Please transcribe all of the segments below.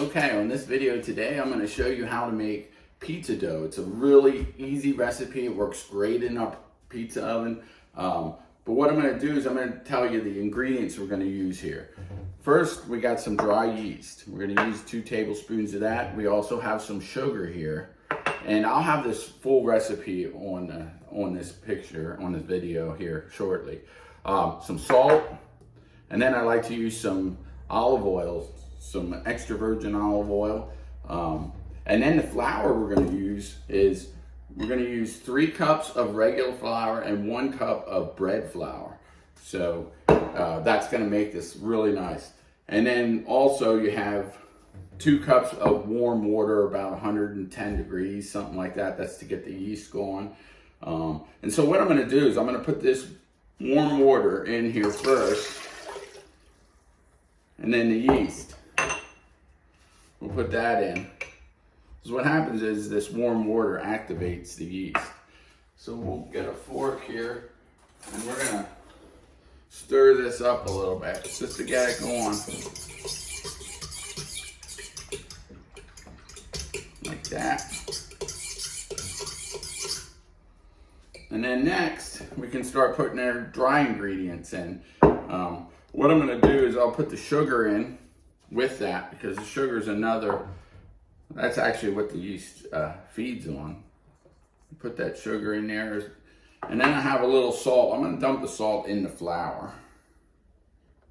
Okay, on this video today, I'm going to show you how to make pizza dough. It's a really easy recipe. It works great in our pizza oven. But what I'm going to do is I'm going to tell you the ingredients we're going to use here. First, we got some dry yeast. We're going to use 2 tablespoons of that. We also have some sugar here. And I'll have this full recipe on this picture, on this video here shortly. Some salt, and then I like to use some olive oil, some extra virgin olive oil. And then the flour we're going to use is, we're going to use 3 cups of regular flour and 1 cup of bread flour. So that's going to make this really nice. And then also you have 2 cups of warm water, about 110 degrees, something like that. That's to get the yeast going. And so what I'm going to do is I'm going to put this warm water in here first, and then the yeast. We'll put that in. So what happens is this warm water activates the yeast. So we'll get a fork here, and we're going to stir this up a little bit just to get it going. Like that. And then next, we can start putting our dry ingredients in. What I'm going to do is I'll put the sugar in with that, because the sugar is that's actually what the yeast feeds on. Put that sugar in there. And then I have a little salt. I'm going to dump the salt in the flour.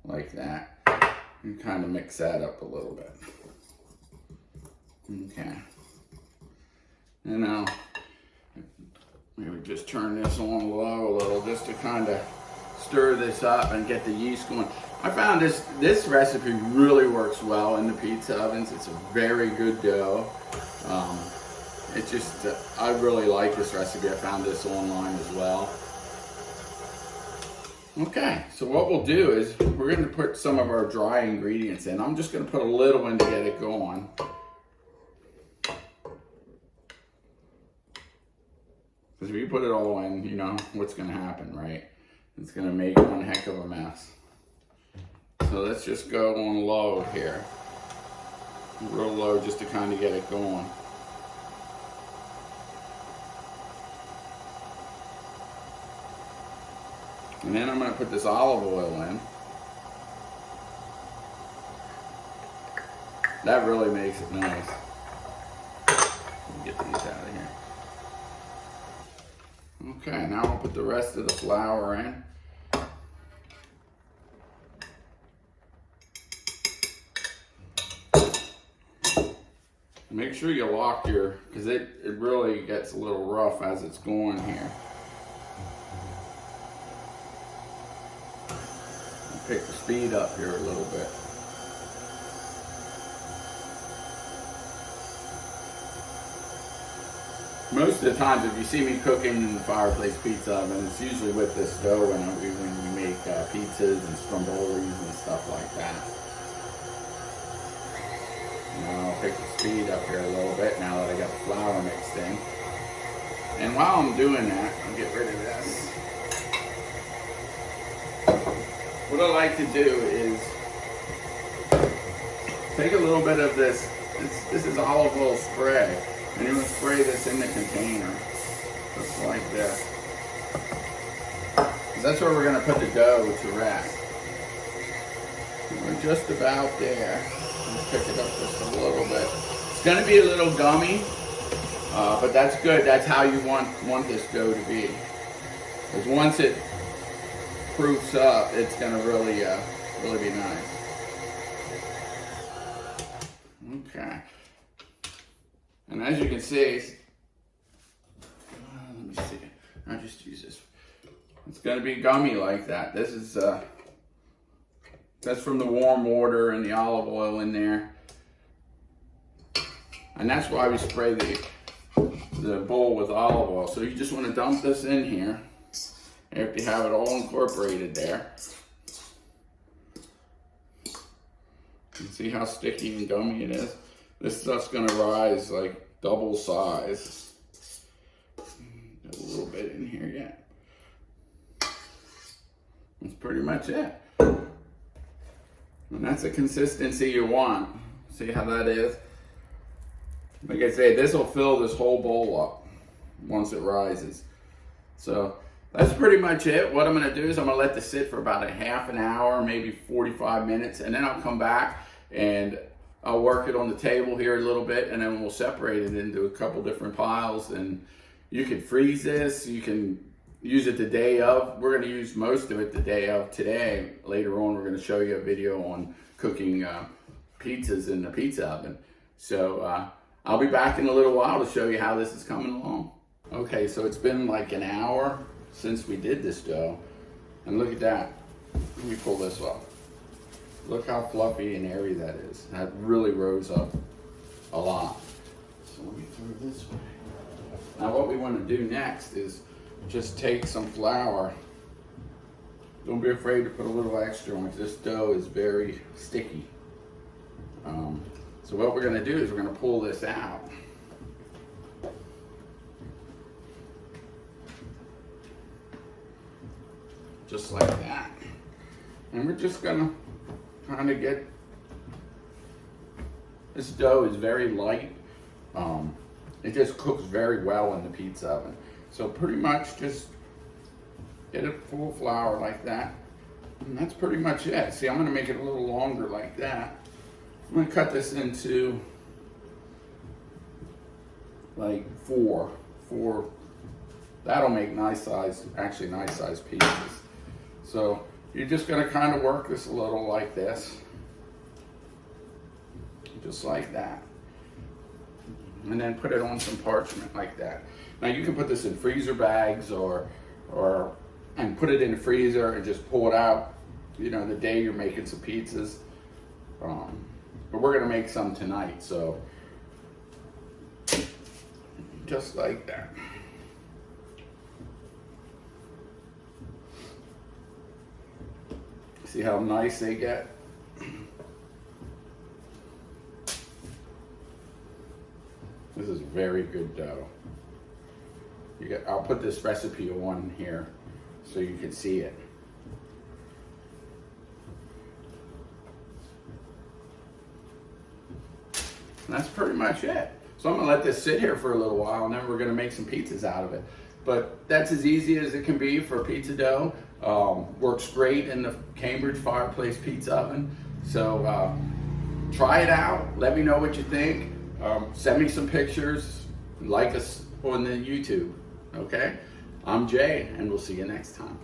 Like that. And kind of mix that up a little bit. Okay. And now, maybe just turn this on low a little just to kind of stir this up and get the yeast going. I found this recipe really works well in the pizza ovens. It's a very good dough. I really like this recipe. I found this online as well. Okay, so what we'll do is we're going to put some of our dry ingredients in. I'm just going to put a little in to get it going. Because if you put it all in, you know what's going to happen, right? It's going to make one heck of a mess. So let's just go on low here. Real low just to kind of get it going. And then I'm going to put this olive oil in. That really makes it nice. Let me get these out of here. Okay, now I'll put the rest of the flour in. Make sure you lock because it really gets a little rough as it's going here. I'll pick the speed up here a little bit. Most of the times, if you see me cooking in the fireplace pizza oven, it's usually with this dough when we make pizzas and strombolis and stuff like that. Now I'll pick the speed up here a little bit now that I got the flour mixed in. And while I'm doing that, I'll get rid of this. What I like to do is take a little bit of this. This is olive oil spray. And you're going to spray this in the container, just like this. That's where we're going to put the dough to rest. We're just about there. Let's pick it up just a little bit. It's going to be a little gummy, but that's good. That's how you want this dough to be. Because once it proofs up, it's going to really be nice. Okay. And as you can see, let me see, I'll just use this. It's going to be gummy like that. This is, that's from the warm water and the olive oil in there. And that's why we spray the bowl with olive oil. So you just want to dump this in here after you have it all incorporated there. You can see how sticky and gummy it is. This stuff's going to rise like double size. Got a little bit in here yet. That's pretty much it. And that's the consistency you want. See how that is? Like I say, this will fill this whole bowl up once it rises. So that's pretty much it. What I'm gonna do is I'm gonna let this sit for about a half an hour, maybe 45 minutes, and then I'll come back and I'll work it on the table here a little bit, and then we'll separate it into a couple different piles. And you can freeze this, you can use it the day of. We're gonna use most of it the day of today. Later on, we're gonna show you a video on cooking pizzas in the pizza oven. So I'll be back in a little while to show you how this is coming along. Okay, so it's been like an hour since we did this dough. And look at that. Let me pull this off. Look how fluffy and airy that is. That really rose up a lot. So let me throw this way. Now what we want to do next is just take some flour. Don't be afraid to put a little extra on, because this dough is very sticky. So what we're going to do is we're going to pull this out. Just like that. And we're just going to kind of get, this dough is very light. It just cooks very well in the pizza oven. So pretty much just get it full of flour like that. And that's pretty much it. See, I'm going to make it a little longer like that. I'm going to cut this into like four. That'll make nice size pieces. So you're just going to kind of work this a little like this. Just like that. And then put it on some parchment like that. Now you can put this in freezer bags and put it in the freezer and just pull it out, you know, the day you're making some pizzas. But we're gonna make some tonight, so just like that. See how nice they get? This is very good dough. I'll put this recipe on here so you can see it. And that's pretty much it. So I'm gonna let this sit here for a little while, and then we're gonna make some pizzas out of it. But that's as easy as it can be for pizza dough. Works great in the Cambridge Fireplace Pizza Oven. So try it out. Let me know what you think. Send me some pictures. Like us on the YouTube. Okay? I'm Jay, and we'll see you next time.